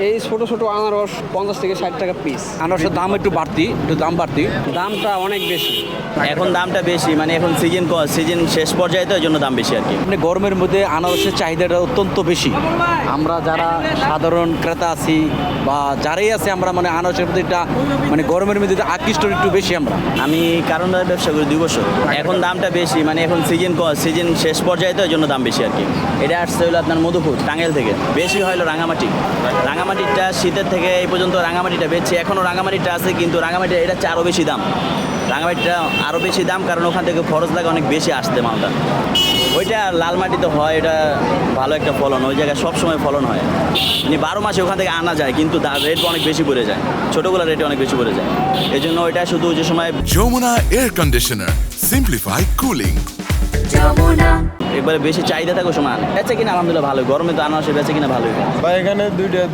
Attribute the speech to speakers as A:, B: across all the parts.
A: এই ছোট ছোট আনারস 50 থেকে 60 টাকা পিস।
B: আনারসের দাম একটু বাড়তি।
A: দামটা অনেক বেশি।
C: এখন দামটা বেশি, মানে এখন সিজন শেষ পর্যায়ে তো এই জন্য দাম বেশি আর কি।
B: মানে গরমের মধ্যে আনারসের চাহিদাটা অত্যন্ত বেশি। আমরা যারা সাধারণ ক্রেতা আছি বা যারাই আছে, আমরা মানে আনারসের প্রতি একটা মানে গরমের মধ্যে আকৃষ্ট একটু বেশি আমরা।
C: আমি কারণ ব্যবসা করি 2 বছর। এখন দামটা বেশি, মানে এখন সিজন শেষ পর্যায়ে তো এই জন্য দাম বেশি আর কি। এটা আসছে হলো আপনার মধুপুর টাঙ্গাইল থেকে, বেশি হলো রাঙামাটিটা শীতের থেকে এই পর্যন্ত রাঙামাটিটা বেচছে। এখনও রাঙামাটিটা আছে, কিন্তু রাঙামাটিটা এটা হচ্ছে আরও বেশি দাম। রাঙামাটিটা আরও বেশি দাম, কারণ ওখান থেকে খরচ লাগে অনেক বেশি আসতে মালটা। ওইটা লাল মাটিতে হয়, এটা ভালো একটা ফলন, ওই জায়গায় সবসময় ফলন হয়। 12 মাসে ওখান থেকে আনা যায়, কিন্তু রেট অনেক বেশি পড়ে যায়, ছোটোগুলোর রেট অনেক বেশি পড়ে যায়। এই জন্য ওইটা শুধু যে সময়
D: Jamuna air conditioner simplify cooling.
C: একবারে বেশি চাহিদা থাকে সময় বেচে কিনা আলহামদুলিল্লাহ ভালো। গরমে তো আনারসে বেচে কিনা ভালোই।
E: বা এখানে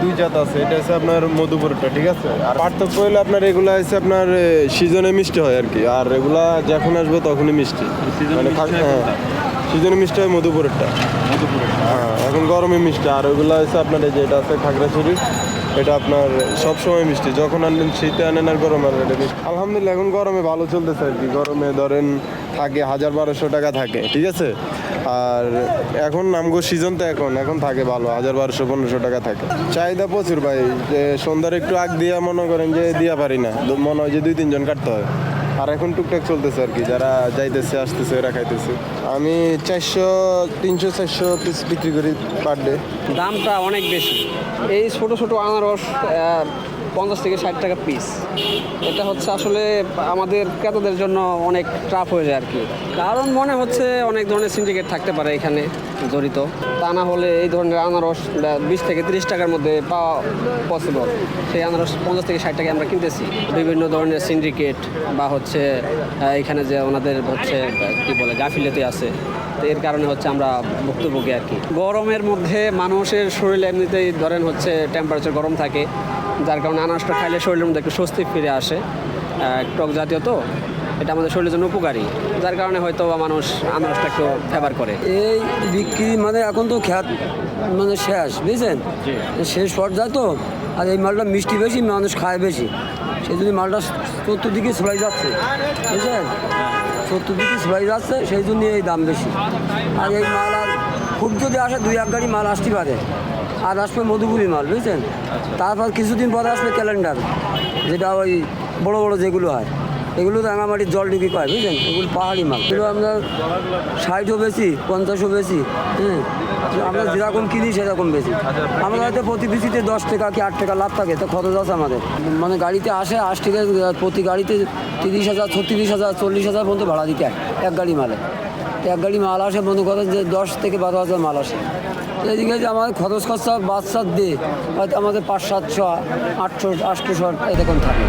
E: দুই জাত আছে, এটা হচ্ছে আপনার মধুপুরটা, ঠিক আছে। আর পার্থক্য হলো আপনার এগুলা হচ্ছে আপনার সিজনে মিষ্টি হয় আর কি, আর এগুলা যখন আসবে তখনই মিষ্টি, মানে সিজনে মিষ্টি হয় মধুপুরেরটা। হ্যাঁ, এখন গরমে মিষ্টি। আর ওইগুলা হচ্ছে আপনার এই যে এটা আছে খাগড়াছড়ি, এটা আপনার সবসময় মিষ্টি, যখন আনবেন শীতে আনেন আর গরমে আনেন এটা মিষ্টি। আলহামদুলিল্লাহ এখন গরমে ভালো চলতেছে আর কি। গরমে ধরেন থাকে 1000-1200 টাকা থাকে, ঠিক আছে। আর এখন নামগো সিজন তো এখন থাকে ভালো 1000-1200-1500 টাকা থাকে। চাহিদা প্রচুর ভাই। যে সন্ধ্যার একটু আগ দিয়া মনে করেন যে দিয়া পারি না, মনে হয় যে 2-3 জন কাটতে হয়। আর এখন টুকটাক চলতেছে আর কি, যারা যাইতেছে আসতেছে ওরা খাইতেছে। আমি 300-400 পিস বিক্রি করি পার ডে।
A: দামটা অনেক বেশি। এই ছোট ছোট আনারস 50 থেকে 60 টাকা পিস। এটা হচ্ছে আসলে আমাদের ক্রেতাদের জন্য অনেক টাফ হয়ে যায় আর কি। কারণ মনে হচ্ছে অনেক ধরনের সিন্ডিকেট থাকতে পারে এখানে জড়িত। তা না হলে এই ধরনের আনারস 20 থেকে 30 টাকার মধ্যে পাওয়া পসিবল। সেই আনারস 50 থেকে 60 টাকায় আমরা কিনতেছি। বিভিন্ন ধরনের সিন্ডিকেট বা হচ্ছে এখানে যে ওনাদের হচ্ছে কী বলে গাফিলতি আছে, তো এর কারণে হচ্ছে আমরা ভুক্তভোগী আর কি। গরমের মধ্যে মানুষের শরীরে এমনিতেই ধরেন হচ্ছে টেম্পারেচার গরম থাকে, যার কারণে আনারসটা খাইলে শরীরের মধ্যে একটু স্বস্তি ফিরে আসে। টক জাতীয় তো, এটা আমাদের শরীরের জন্য উপকারী, যার কারণে হয়তো মানুষ আনারসটা একটু ফেভার করে।
F: এই বিক্রি মানে এখন তো খ্যাত মানে শেষ, বুঝছেন, শেষ পর্যায়ে তো। আর এই মালটা মিষ্টি বেশি, মানুষ খায় বেশি, সেই জন্য মালটা 70 দিকে ছড়াই যাচ্ছে, বুঝছেন, 70 দিকে ছড়াই যাচ্ছে, সেই জন্য এই দাম বেশি। আর এই মাল আর খুব যদি আসে 2-1 গাড়ি মাল আসতে পারে, আর আসবে মধুপুরি মাল, বুঝছেন। তারপর কিছুদিন পরে আসবে ক্যালেন্ডার, যেটা ওই বড় বড় যেগুলো হয়, এগুলো রাঙামাটির জল ঢুকি পায়, বুঝলেন, এগুলো পাহাড়ি মাল। এগুলো আপনার 60ও বেশি, 50ও বেশি। হ্যাঁ, আমরা যেরকম কিনি সেরকম বেশি। আমরা হয়তো প্রতি পিসিতে 10 টাকা কি 8 টাকা লাভ থাকে, তো খরচ আছে আমাদের। মানে গাড়িতে আসে 8 টাকা, প্রতি গাড়িতে 30,000, 36,000, 40,000 পর্যন্ত ভাড়া দিতে হয় এক গাড়ি মালে। এক গাড়ি মাল আসে মনে করেন যে 10 থেকে 12,000 মাল আসে। এদিকে যে আমাদের খরচ খরচা বাচ্চার দিয়ে হয়তো আমাদের 500-700, 800-800 এরকম থাকে।